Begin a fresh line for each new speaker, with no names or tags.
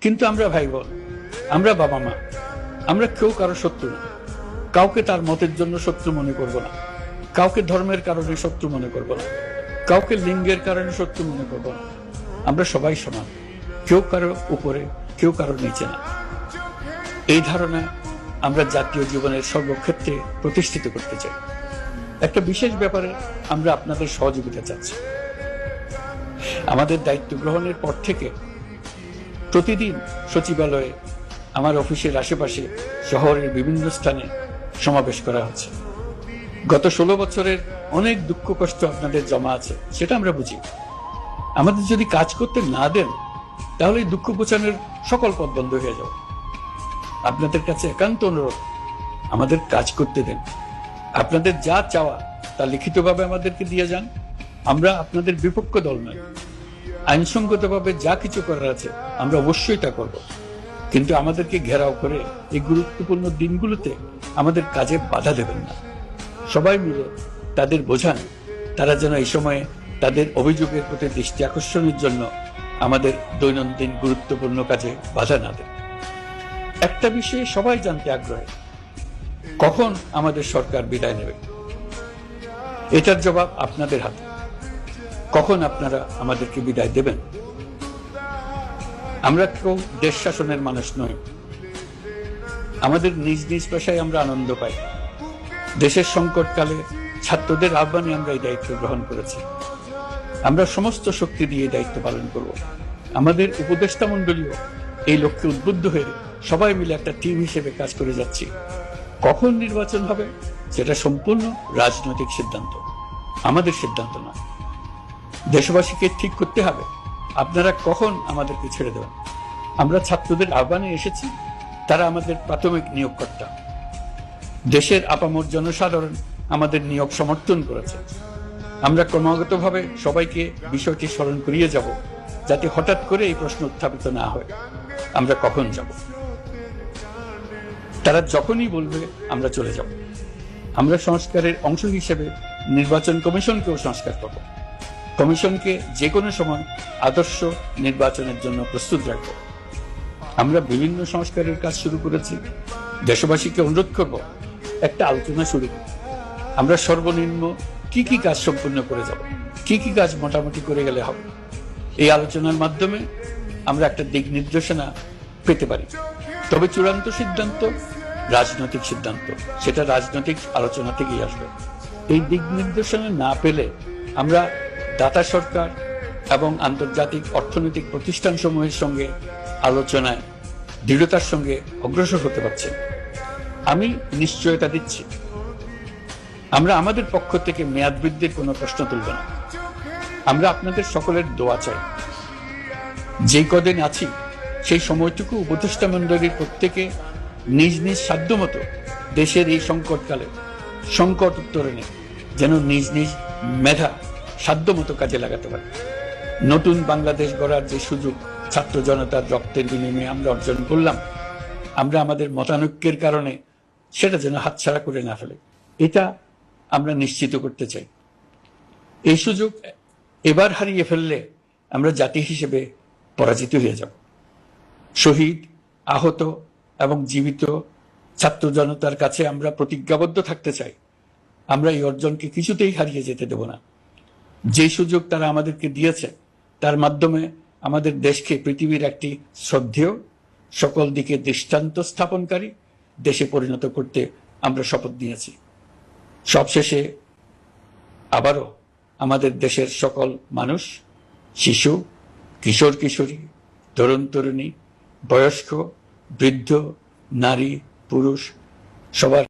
কিন্তু আমরা ভাই বোন, আমরা বাবা মা, আমরা কেউ কারো শত্রু না। কাউকে তার মতের জন্য শত্রু মনে করব না, কাউকে ধর্মের কারণে শত্রু মনে করব না, কাউকে লিঙ্গের কারণে শত্রু মনে করব না। আমরা সবাই সমান, কেউ কারো উপরে, কেউ কারো নিচে না। এই ধারণা আমরা জাতীয় জীবনের সর্বক্ষেত্রে প্রতিষ্ঠিত করতে চাই। একটা বিশেষ ব্যাপারে আমরা আপনাদের সহযোগিতা চাচ্ছি। আমাদের দায়িত্ব গ্রহণের পর থেকে প্রতিদিন সচিবালয়ে, আমার অফিসের আশেপাশে, শহরের বিভিন্ন স্থানে সমাবেশ করা হচ্ছে। গত 16 বছরের অনেক দুঃখ কষ্ট আপনাদের জমা আছে, সেটা আমরা বুঝি। আমাদের যদি কাজ করতে না দেন, তাহলে এই দুঃখ ঘোচানোর সকল পথ বন্ধ হয়ে যাবে। আপনাদের কাছে একান্ত অনুরোধ, আমাদের কাজ করতে দেন। আপনাদের যা চাওয়া তা লিখিতভাবে আমাদেরকে দিয়ে যান। আমরা আপনাদের বিপক্ষ দল নয়। আইনসঙ্গতভাবে যা কিছু করার আছে আমরা অবশ্যই তা করব, কিন্তু আমাদেরকে ঘেরাও করে এই গুরুত্বপূর্ণ দিনগুলোতে আমাদের কাজে বাধা দেবেন না। সবাই মিলে তাদের বোঝান, তারা যেন এই সময়ে তাদের অভিযোগের প্রতি দৃষ্টি আকর্ষণের জন্য আমাদের দৈনন্দিন গুরুত্বপূর্ণ কাজে বাধা না দেন। একটা বিষয়ে সবাই জানতে আগ্রহী, কখন আমাদের সরকার বিদায় নেবে। এটার জবাব আপনাদের হাতে। কখন আপনারা আমাদেরকে বিদায় দেবেন? আমরা কেউ দেশ শাসনের মানুষ নই। আমাদের নিজ নিজ পেশায় আমরা আনন্দ পাই। দেশের সংকটকালে ছাত্রদের আহ্বানে আমরা এই দায়িত্ব গ্রহণ করেছি। আমরা সমস্ত শক্তি দিয়ে দায়িত্ব পালন করব। আমাদের উপদেষ্টা মণ্ডলীও এই লক্ষ্যে উদ্বুদ্ধ হয়ে সবাই মিলে একটা টিম হিসেবে কাজ করে যাচ্ছি। কখন নির্বাচন হবে সেটা সম্পূর্ণ রাজনৈতিক সিদ্ধান্ত, আমাদের সিদ্ধান্ত নয়। দেশবাসীকে ঠিক করতে হবে আপনারা কখন আমাদেরকে ছেড়ে দেবেন। আমরা ছাত্রদের আহ্বানে এসেছি, তারা আমাদের প্রাথমিক নিয়োগকর্তা। দেশের আপামর জনসাধারণ আমাদের নিয়োগ সমর্থন করেছে। আমরা ক্রমাগতভাবে সবাইকে বিষয়টি স্মরণ করিয়ে যাব, যাতে হঠাৎ করে এই প্রশ্ন উত্থাপিত না হয় আমরা কখন যাব। তারা যখনই বলবে আমরা চলে যাব। আমরা সংস্কারের অংশ হিসেবে নির্বাচন কমিশনকেও সংস্কার করব। কমিশনকে যে কোনো সময় আদর্শ নির্বাচনের জন্য প্রস্তুত রাখব। আমরা বিভিন্ন সংস্কারের কাজ শুরু করেছি। দেশবাসীকে অনুরোধ করব, একটা আলোচনা শুরু করব। আমরা সর্বনিম্ন কি কি কাজ সম্পূর্ণ করে যাব, কি কি কাজ মোটামুটি করে গেলে হবে। এই আলোচনার মাধ্যমে আমরা একটা দিক নির্দেশনা পেতে পারি। তবে চূড়ান্ত সিদ্ধান্ত রাজনৈতিক সিদ্ধান্ত, সেটা রাজনৈতিক আলোচনা থেকেই আসবে। এই দিক নির্দেশনা না পেলে আমরা দাতা সরকার এবং আন্তর্জাতিক অর্থনৈতিক প্রতিষ্ঠানসমূহের সঙ্গে আলোচনায় দৃঢ়তার সঙ্গে অগ্রসর হতে পারছি। আমি নিশ্চয়তা দিচ্ছি, আমরা আমাদের পক্ষ থেকে মেয়াদ বৃদ্ধির কোনো প্রশ্ন তুলব না। আমরা আপনাদের সকলের দোয়া চাই। যেই কদিন আছি সেই সময়টুকু উপদেষ্টা মণ্ডলীর প্রত্যেকে নিজ নিজ সাধ্যমতো দেশের এই সংকটকালে সংকট উত্তরণে যেন নিজ নিজ মেধা সাধ্যমতো কাজে লাগাতে পারে। নতুন বাংলাদেশ গড়ার যে সুযোগ ছাত্র জনতার রক্তের বিনিময়ে আমরা অর্জন করলাম, আমরা আমাদের মতানৈক্যের কারণে সেটা যেন হাতছাড়া করে না ফেলে, এটা আমরা নিশ্চিত করতে চাই। এই সুযোগ এবার হারিয়ে ফেললে আমরা জাতি হিসেবে পরাজিত হয়ে যাব। শহীদ, আহত এবং জীবিত ছাত্র জনতার কাছে আমরা প্রতিজ্ঞাবদ্ধ থাকতে চাই। আমরা এই অর্জনকে কিছুতেই হারিয়ে যেতে দেব না। যে সুযোগ তারা আমাদেরকে দিয়েছে, তার মাধ্যমে আমাদের দেশকে পৃথিবীর একটি শ্রদ্ধেয়, সকল দিকে দৃষ্টান্ত স্থাপনকারী দেশে পরিণত করতে আমরা শপথ নিয়েছি। সবশেষে আবারও আমাদের দেশের সকল মানুষ, শিশু, কিশোর কিশোরী, তরুণ তরুণী, বয়স্ক, বৃদ্ধ, নারী, পুরুষ, সবার